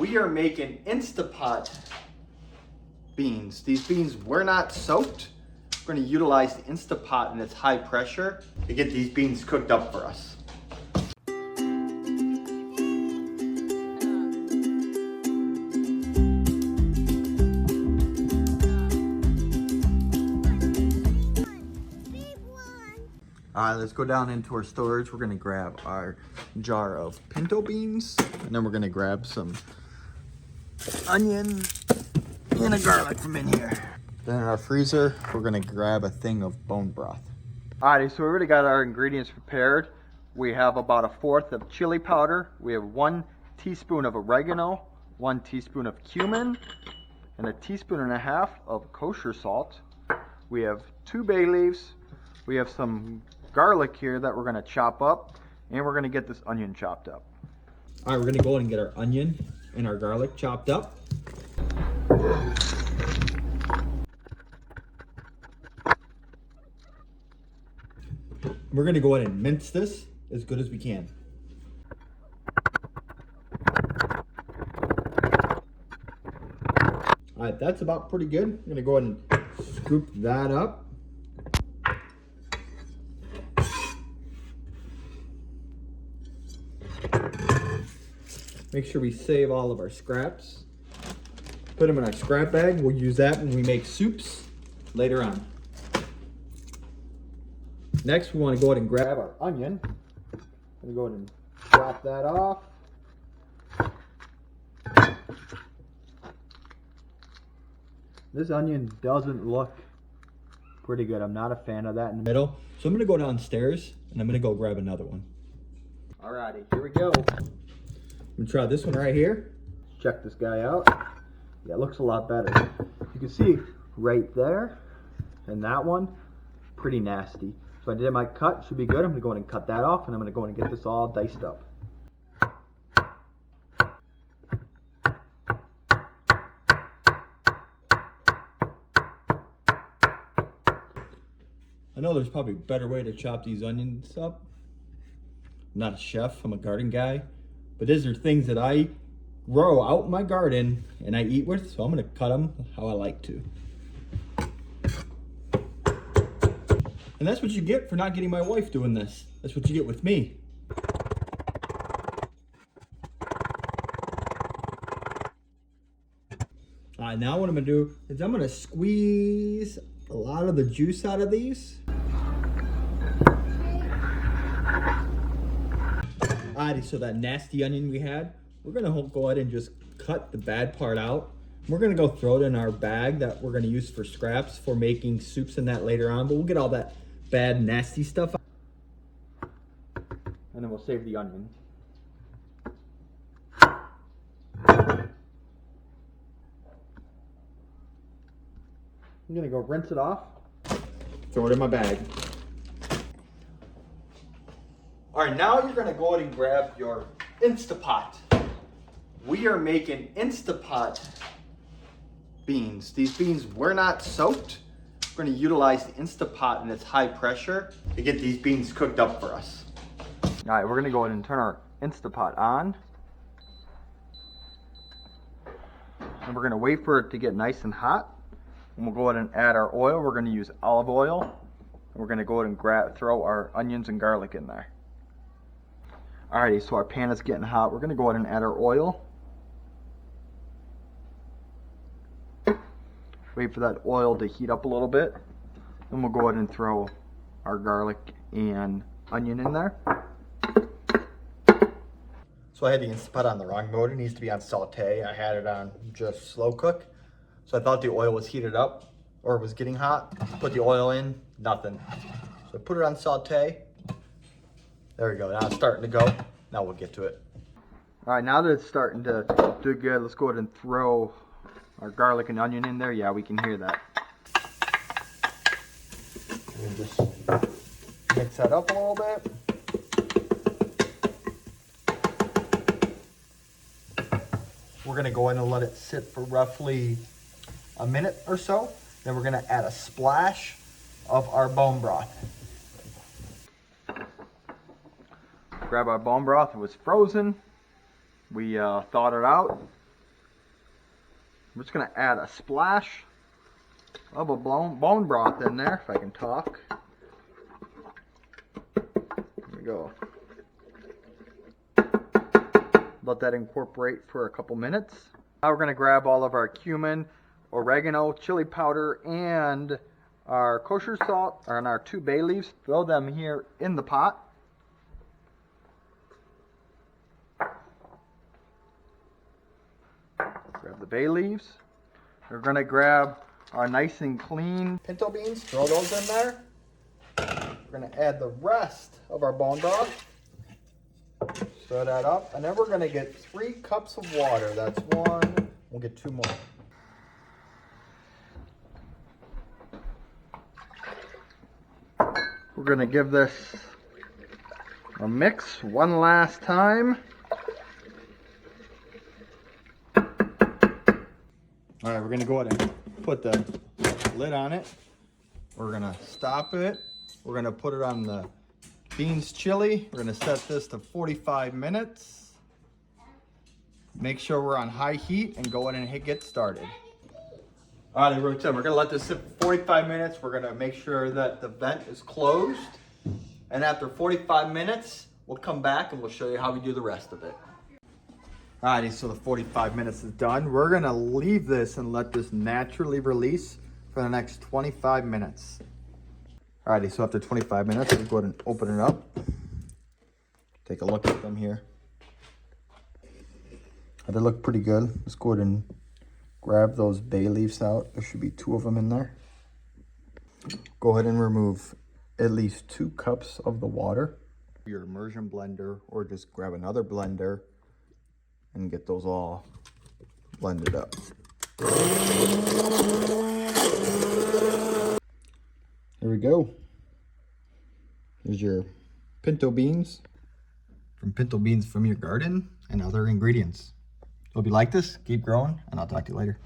We are making Instapot beans. These beans were not soaked. We're going to utilize the Instapot and its high pressure to get these beans cooked up for us. All right, let's go down into our storage. We're gonna grab our jar of pinto beans, and then we're gonna grab some onion and a garlic from in here. Then in our freezer, we're gonna grab a thing of bone broth. Alrighty, so we already got our ingredients prepared. We have about 1/4 of chili powder. We have 1 teaspoon of oregano, 1 teaspoon of cumin, and 1.5 teaspoons of kosher salt. We have 2 bay leaves. We have some garlic here that we're going to chop up, and we're going to get this onion chopped up. All right, we're going to go ahead and get our onion and our garlic chopped up. We're going to go ahead and mince this as good as we can. All right, that's about pretty good. I'm going to go ahead and scoop that up. Make sure we save all of our scraps. Put them in our scrap bag. We'll use that when we make soups later on. Next, we want to go ahead and grab our onion. I'm going to go ahead and chop that off. This onion doesn't look pretty good. I'm not a fan of that in the middle. So I'm going to go downstairs and I'm going to go grab another one. Alrighty, here we go. I'm gonna try this one right here. Check this guy out. Yeah, it looks a lot better. You can see right there, and that one, pretty nasty. So I did my cut, should be good. I'm gonna go ahead and cut that off, and I'm gonna go ahead and get this all diced up. I know there's probably a better way to chop these onions up. I'm not a chef, I'm a garden guy. But these are things that I grow out in my garden and I eat with, so I'm gonna cut them how I like to. And that's what you get for not getting my wife doing this. That's what you get with me. All right, now what I'm gonna do is I'm gonna squeeze a lot of the juice out of these. Alrighty, so that nasty onion we had, we're gonna go ahead and just cut the bad part out. We're gonna go throw it in our bag that we're gonna use for scraps for making soups and that later on, but we'll get all that bad, nasty stuff out. And then we'll save the onion. I'm gonna go rinse it off, throw it in my bag. All right, now you're gonna go ahead and grab your Instapot. We are making Instapot beans. These beans were not soaked. We're gonna utilize the Instapot and its high pressure to get these beans cooked up for us. All right, we're gonna go ahead and turn our Instapot on. And we're gonna wait for it to get nice and hot. And we'll go ahead and add our oil. We're gonna use olive oil. And we're gonna go ahead and throw our onions and garlic in there. Alrighty, so our pan is getting hot. We're gonna go ahead and add our oil. Wait for that oil to heat up a little bit. Then we'll go ahead and throw our garlic and onion in there. So I had the Instapot on the wrong mode. It needs to be on Sauté. I had it on just slow cook. So I thought the oil was heated up or was getting hot. Put the oil in, nothing. So I put it on Sauté. There we go, now it's starting to go. Now we'll get to it. All right, now that it's starting to do good, let's go ahead and throw our garlic and onion in there. Yeah, we can hear that. And just mix that up a little bit. We're gonna go in and let it sit for roughly a minute or so. Then we're gonna add a splash of our bone broth. Grab our bone broth. It was frozen. We thawed it out. I'm just gonna add a splash of a bone broth in there, if I can talk. There we go. Let that incorporate for a couple minutes. Now we're gonna grab all of our cumin, oregano, chili powder, and our kosher salt, and our 2 bay leaves. Throw them here in the pot. Grab the bay leaves. We're gonna grab our nice and clean pinto beans, throw those in there. We're gonna add the rest of our bone broth. Stir that up, and then we're gonna get 3 cups of water. That's 1, we'll get 2 more. We're gonna give this a mix one last time. All right, we're gonna go ahead and put the lid on it. We're gonna stop it. We're gonna put it on the beans chili. We're gonna set this to 45 minutes. Make sure we're on high heat and go ahead and get started. All right, we're gonna let this sit for 45 minutes. We're gonna make sure that the vent is closed. And after 45 minutes, we'll come back and we'll show you how we do the rest of it. Alrighty, so the 45 minutes is done. We're gonna leave this and let this naturally release for the next 25 minutes. Alrighty, so after 25 minutes, we'll go ahead and open it up. Take a look at them here. They look pretty good. Let's go ahead and grab those bay leaves out. There should be 2 of them in there. Go ahead and remove at least 2 cups of the water. Your immersion blender, or just grab another blender and get those all blended up. There we go. Here's your pinto beans from your garden and other ingredients. Hope you like this, keep growing, and I'll talk to you later.